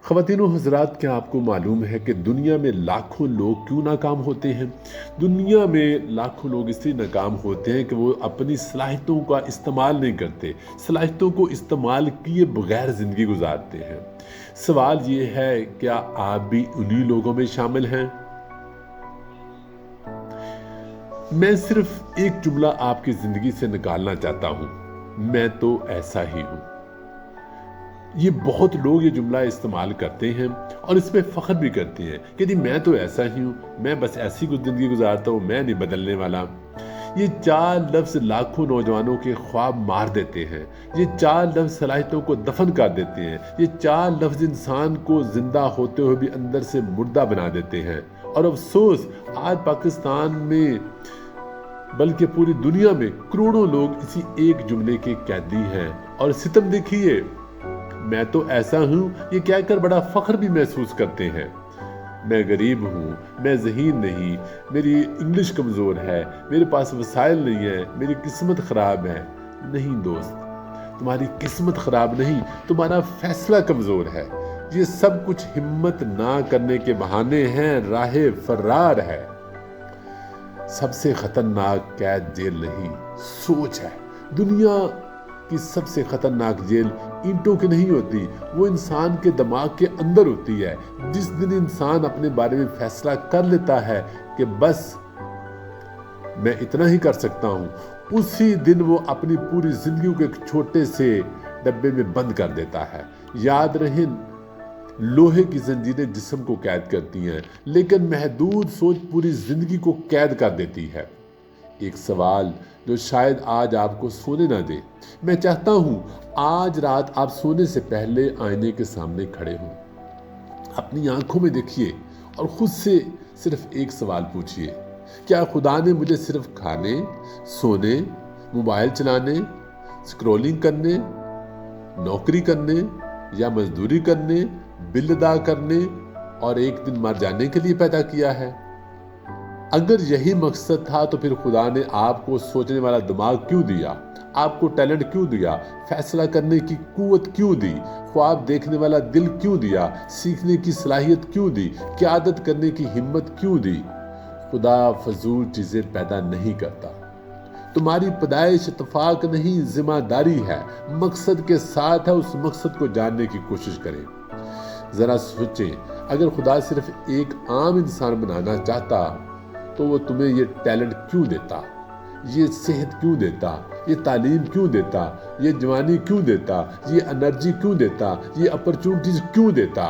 خواتین و حضرات، کیا آپ کو معلوم ہے کہ دنیا میں لاکھوں لوگ کیوں ناکام ہوتے ہیں؟ دنیا میں لاکھوں لوگ اس لیے ناکام ہوتے ہیں کہ وہ اپنی صلاحیتوں کا استعمال نہیں کرتے، صلاحیتوں کو استعمال کیے بغیر زندگی گزارتے ہیں۔ سوال یہ ہے، کیا آپ بھی انہی لوگوں میں شامل ہیں؟ میں صرف ایک جملہ آپ کی زندگی سے نکالنا چاہتا ہوں: میں تو ایسا ہی ہوں۔ یہ بہت لوگ یہ جملہ استعمال کرتے ہیں اور اس پہ فخر بھی کرتے ہیں کہ جی میں تو ایسا ہی ہوں، میں بس ایسی کچھ زندگی گزارتا ہوں، میں نہیں بدلنے والا۔ یہ 4 لفظ لاکھوں نوجوانوں کے خواب مار دیتے ہیں، یہ 4 لفظ صلاحیتوں کو دفن کر دیتے ہیں، یہ 4 لفظ انسان کو زندہ ہوتے ہوئے بھی اندر سے مردہ بنا دیتے ہیں۔ اور افسوس، آج پاکستان میں بلکہ پوری دنیا میں کروڑوں لوگ اسی ایک جملے کے قیدی ہیں۔ اور ستم دیکھیے، میں تو ایسا ہوں یہ کہہ کر بڑا فخر بھی محسوس کرتے ہیں۔ میں غریب ہوں، میں ذہین نہیں، میری انگلش کمزور ہے، میرے پاس وسائل نہیں ہیں، میری قسمت خراب ہے۔ نہیں دوست، تمہاری قسمت خراب نہیں، تمہارا فیصلہ کمزور ہے۔ یہ سب کچھ ہمت نہ کرنے کے بہانے ہیں، راہ فرار ہے۔ سب سے خطرناک قید جیل نہیں، سوچ ہے۔ دنیا کی سب سے خطرناک جیل اینٹوں کی نہیں ہوتی، وہ انسان کے دماغ کے اندر ہوتی ہے۔ جس دن انسان اپنے بارے میں فیصلہ کر لیتا ہے کہ بس میں اتنا ہی کر سکتا ہوں، اسی دن وہ اپنی پوری زندگی کو ایک چھوٹے سے ڈبے میں بند کر دیتا ہے۔ یاد رہے، لوہے کی زنجیریں جسم کو قید کرتی ہیں، لیکن محدود سوچ پوری زندگی کو قید کر دیتی ہے۔ ایک سوال جو شاید آج آپ کو سونے نہ دے، میں چاہتا ہوں آج رات آپ سونے سے پہلے آئینے کے سامنے کھڑے ہوں، اپنی آنکھوں میں دیکھیے اور خود سے صرف ایک سوال پوچھئے: کیا خدا نے مجھے صرف کھانے، سونے، موبائل چلانے، سکرولنگ کرنے، نوکری کرنے یا مزدوری کرنے، بل ادا کرنے اور ایک دن مر جانے کے لیے پیدا کیا ہے؟ اگر یہی مقصد تھا تو پھر خدا نے آپ کو سوچنے والا دماغ کیوں دیا، آپ کو ٹیلنٹ کیوں دیا، فیصلہ کرنے کی قوت کیوں دی، خواب دیکھنے والا دل کیوں دیا، سیکھنے کی صلاحیت کیوں دی، قیادت کرنے کی ہمت کیوں دی؟ خدا فضول چیزیں پیدا نہیں کرتا۔ تمہاری پیدائش اتفاق نہیں، ذمہ داری ہے، مقصد کے ساتھ ہے۔ اس مقصد کو جاننے کی کوشش کریں۔ ذرا سوچیں، اگر خدا صرف ایک عام انسان بنانا چاہتا تو وہ تمہیں یہ ٹیلنٹ کیوں دیتا، یہ صحت کیوں دیتا، یہ تعلیم کیوں دیتا، یہ جوانی کیوں دیتا، یہ انرجی کیوں دیتا، یہ اپرچونٹیز کیوں دیتا؟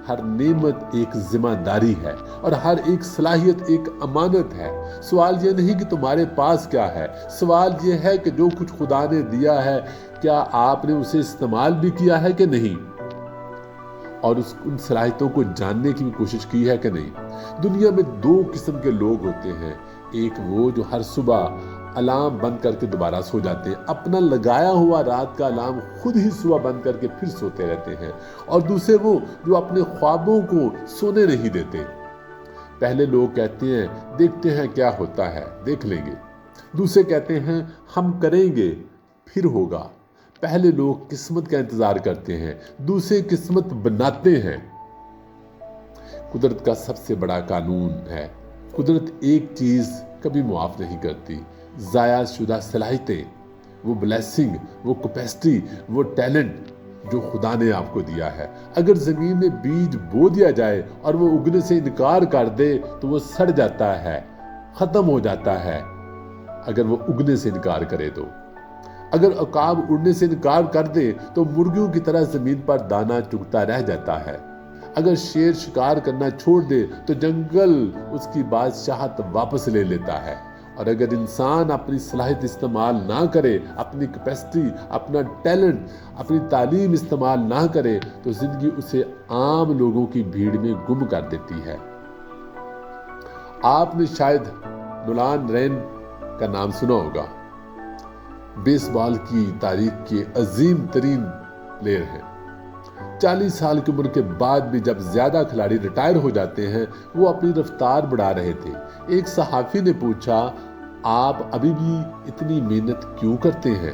ہر نعمت ایک ذمہ داری ہے اور ہر ایک صلاحیت ایک امانت ہے۔ سوال یہ نہیں کہ تمہارے پاس کیا ہے، سوال یہ ہے کہ جو کچھ خدا نے دیا ہے کیا آپ نے اسے استعمال بھی کیا ہے کہ نہیں، اور ان صلاحیتوں کو جاننے کی بھی کوشش کی ہے کہ نہیں۔ دنیا میں 2 قسم کے لوگ ہوتے ہیں، ایک وہ جو ہر صبح الارم بند کر کے دوبارہ سو جاتے ہیں، اپنا لگایا ہوا رات کا الارم خود ہی صبح بند کر کے پھر سوتے رہتے ہیں، اور دوسرے وہ جو اپنے خوابوں کو سونے نہیں دیتے۔ پہلے لوگ کہتے ہیں دیکھتے ہیں کیا ہوتا ہے، دیکھ لیں گے، دوسرے کہتے ہیں ہم کریں گے پھر ہوگا۔ پہلے لوگ قسمت کا انتظار کرتے ہیں، دوسرے قسمت بناتے ہیں۔ قدرت کا سب سے بڑا قانون ہے، قدرت ایک چیز کبھی معاف نہیں کرتی: ضائع شدہ صلاحیتیں، وہ بلیسنگ، وہ کیپیسٹی، وہ ٹیلنٹ جو خدا نے آپ کو دیا ہے۔ اگر زمین میں بیج بو دیا جائے اور وہ اگنے سے انکار کر دے تو وہ سڑ جاتا ہے، ختم ہو جاتا ہے۔ اگر وہ اگنے سے انکار کرے تو، اگر عقاب اڑنے سے انکار کر دے تو مرغیوں کی طرح زمین پر دانہ چگتا رہ جاتا ہے۔ اگر شیر شکار کرنا چھوڑ دے تو جنگل اس کی بادشاہت واپس لے لیتا ہے۔ اور اگر انسان اپنی صلاحیت استعمال نہ کرے، اپنی کیپیسٹی، اپنا ٹیلنٹ، اپنی تعلیم استعمال نہ کرے تو زندگی اسے عام لوگوں کی بھیڑ میں گم کر دیتی ہے۔ آپ نے شاید نولان رین کا نام سنا ہوگا، بیس بال کی تاریخ کے عظیم ترین پلیئر ہیں۔ 40 سال کی عمر کے بعد بھی جب زیادہ کھلاڑی ریٹائر ہو جاتے ہیں، وہ اپنی رفتار بڑھا رہے تھے۔ ایک صحافی نے پوچھا، آپ ابھی بھی اتنی محنت کیوں کرتے ہیں؟